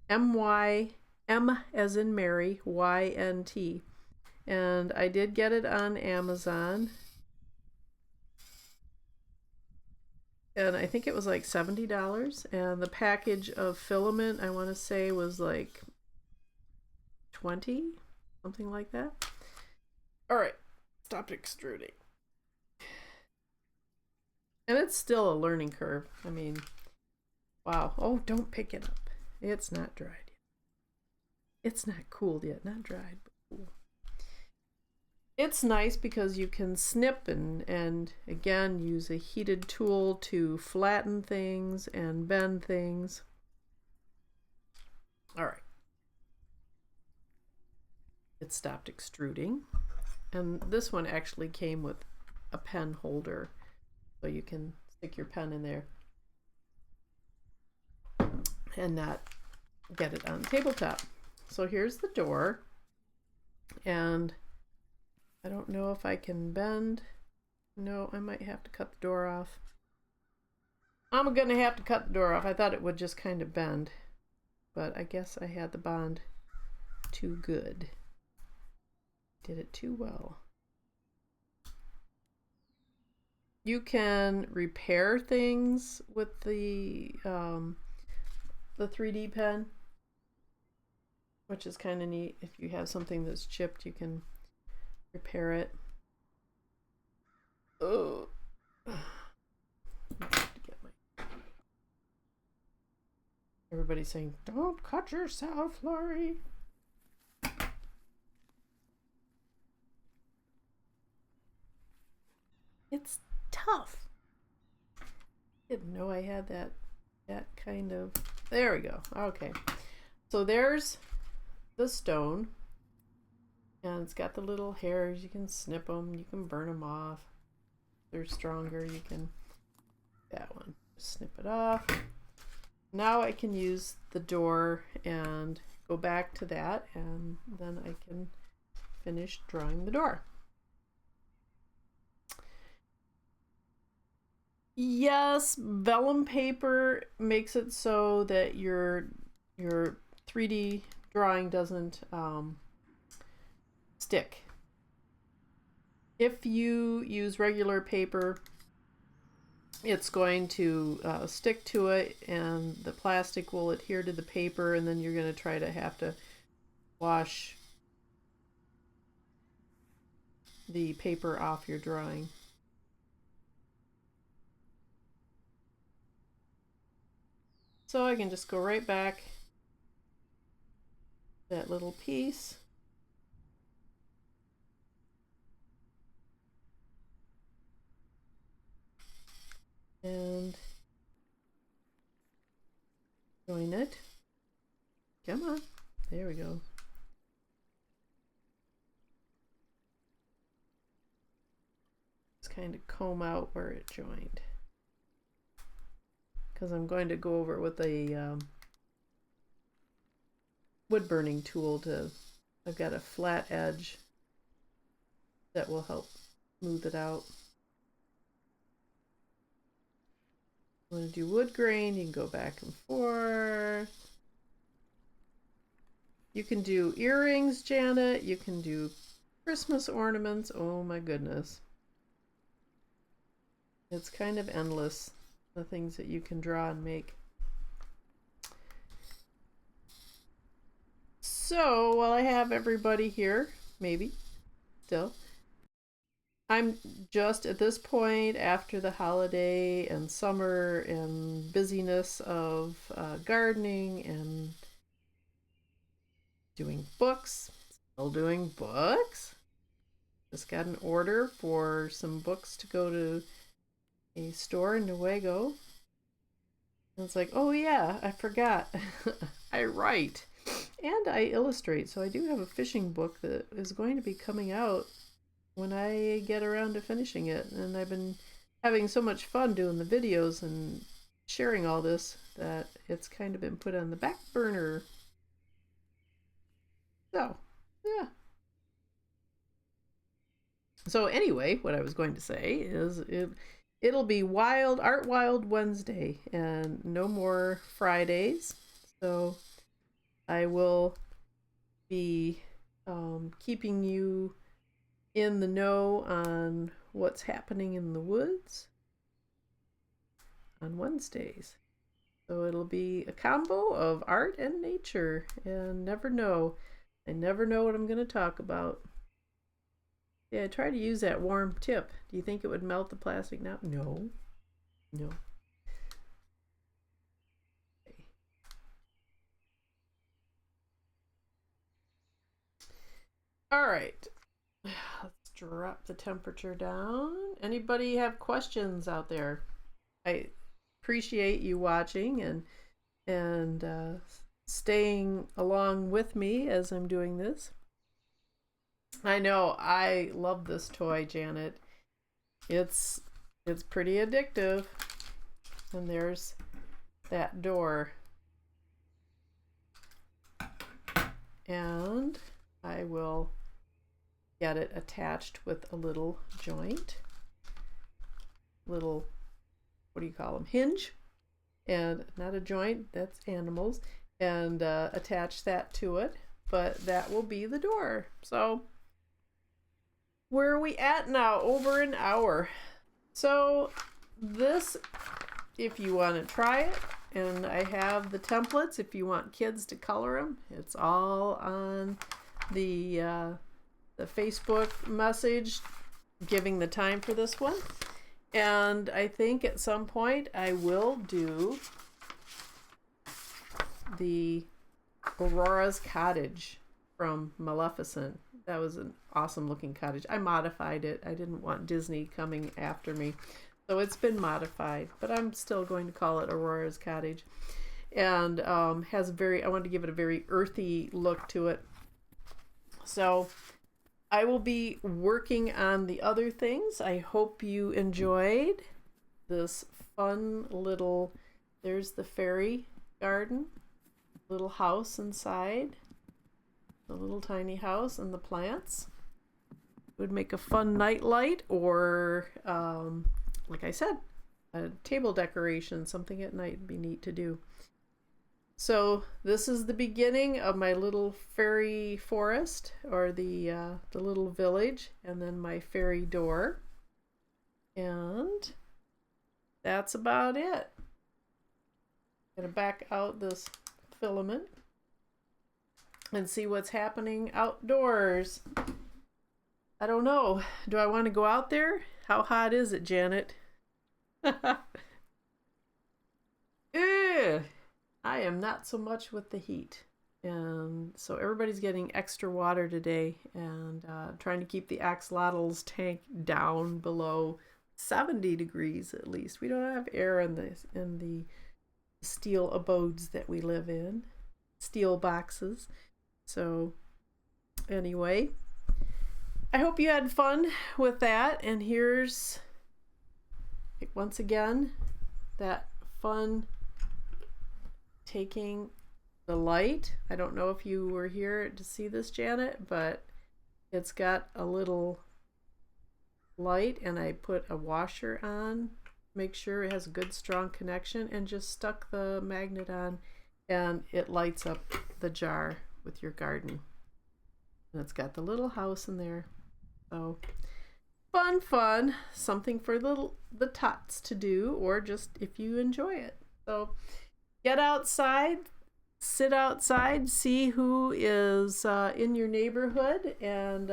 M-Y, M as in Mary, Y-N-T. And I did get it on Amazon. And I think it was like $70. And the package of filament, I want to say, was like 20, something like that. All right, stopped extruding. And it's still a learning curve. I mean, wow. Oh, don't pick it up. It's not dried yet. It's not cooled yet. Not dried, but cool. It's nice because you can snip and again use a heated tool to flatten things and bend things. All right. It stopped extruding. And this one actually came with a pen holder, so you can stick your pen in there and not get it on the tabletop. So here's the door, and I don't know if I can bend. No, I might have to cut the door off. I'm gonna have to cut the door off. I thought it would just kind of bend, but I guess I had the bond too good. Did it too well. You can repair things with the 3D pen, which is kind of neat. If you have something that's chipped, you can repair it. Oh, everybody's saying, "Don't cut yourself, Lori." It's tough. I didn't know I had that kind of. There we go. Okay, so there's the stone, and it's got the little hairs. You can snip them. You can burn them off. If they're stronger. You can that one. Snip it off. Now I can use the door and go back to that, and then I can finish drawing the door. Yes, vellum paper makes it so that your 3D drawing doesn't stick. If you use regular paper, it's going to stick to it, and the plastic will adhere to the paper, and then you're going to have to wash the paper off your drawing. So I can just go right back that little piece. And join it. Come on. There we go. kind of comb out where it joined, because I'm going to go over it with a wood burning tool to, I've got a flat edge that will help smooth it out. I'm going to do wood grain. You can go back and forth. You can do earrings, Janet. You can do Christmas ornaments. Oh my goodness. It's kind of endless, the things that you can draw and make. So while I have everybody here, maybe still, I'm just at this point after the holiday and summer and busyness of gardening and doing books. Still doing books. Just got an order for some books to go to a store in Newego. And it's like, oh yeah, I forgot. I write and I illustrate. So I do have a fishing book that is going to be coming out when I get around to finishing it. And I've been having so much fun doing the videos and sharing all this that it's kind of been put on the back burner. So, yeah. So anyway, what I was going to say is it'll be Art Wild Wednesday and no more Fridays. So I will be keeping you in the know on what's happening in the woods on Wednesdays. So it'll be a combo of art and nature, and never know. I never know what I'm going to talk about. Yeah, try to use that warm tip. Do you think it would melt the plastic now? No. No. Okay. All right. Let's drop the temperature down. Anybody have questions out there? I appreciate you watching and staying along with me as I'm doing this. I know I love this toy, Janet. It's pretty addictive. And there's that door. And I will get it attached with a little joint. Little, what do you call them? Hinge. And not a joint, that's animals. And attach that to it. But that will be the door. So where are we at now? Over an hour. So this, if you want to try it, and I have the templates if you want kids to color them. It's all on the Facebook message giving the time for this one. And I think at some point I will do the Aurora's Cottage from Maleficent. That was an awesome looking cottage. I modified it. I didn't want Disney coming after me. So it's been modified, but I'm still going to call it Aurora's Cottage. And has I wanted to give it a very earthy look to it. So I will be working on the other things. I hope you enjoyed this fun little, there's the fairy garden, little house inside. The little tiny house and the plants. It would make a fun night light, or like I said, a table decoration, something at night would be neat to do. So this is the beginning of my little fairy forest, or the little village, and then my fairy door. And that's about it. I'm gonna back out this filament and see what's happening outdoors. I don't know. Do I want to go out there? How hot is it, Janet? Ew. I am not so much with the heat. And so everybody's getting extra water today, and trying to keep the axolotls tank down below 70 degrees at least. We don't have air in the steel abodes that we live in. Steel boxes. So anyway, I hope you had fun with that, and here's once again, that fun taking the light. I don't know if you were here to see this, Janet, but it's got a little light, and I put a washer on, make sure it has a good strong connection, and just stuck the magnet on, and it lights up the jar with your garden. And it's got the little house in there. So fun, something for the tots to do, or just if you enjoy it. So get outside, sit outside, see who is in your neighborhood, and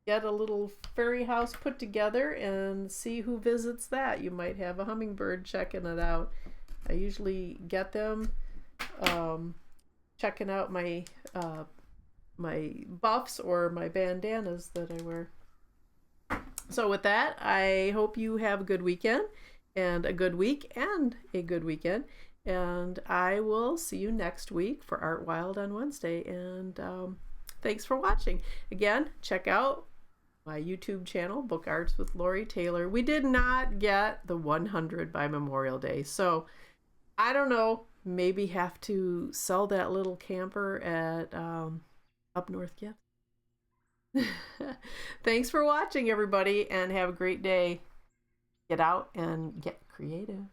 get a little fairy house put together and see who visits that. You might have a hummingbird checking it out. I usually get them checking out my my buffs or my bandanas that I wear. So with that, I hope you have a good weekend and a good week and a good weekend. And I will see you next week for Art Wild on Wednesday. And thanks for watching. Again, check out my YouTube channel, Book Arts with Lori Taylor. We did not get the 100 by Memorial Day. So I don't know, maybe have to sell that little camper at Up North Gift. Thanks for watching, everybody, and have a great day. Get out and get creative.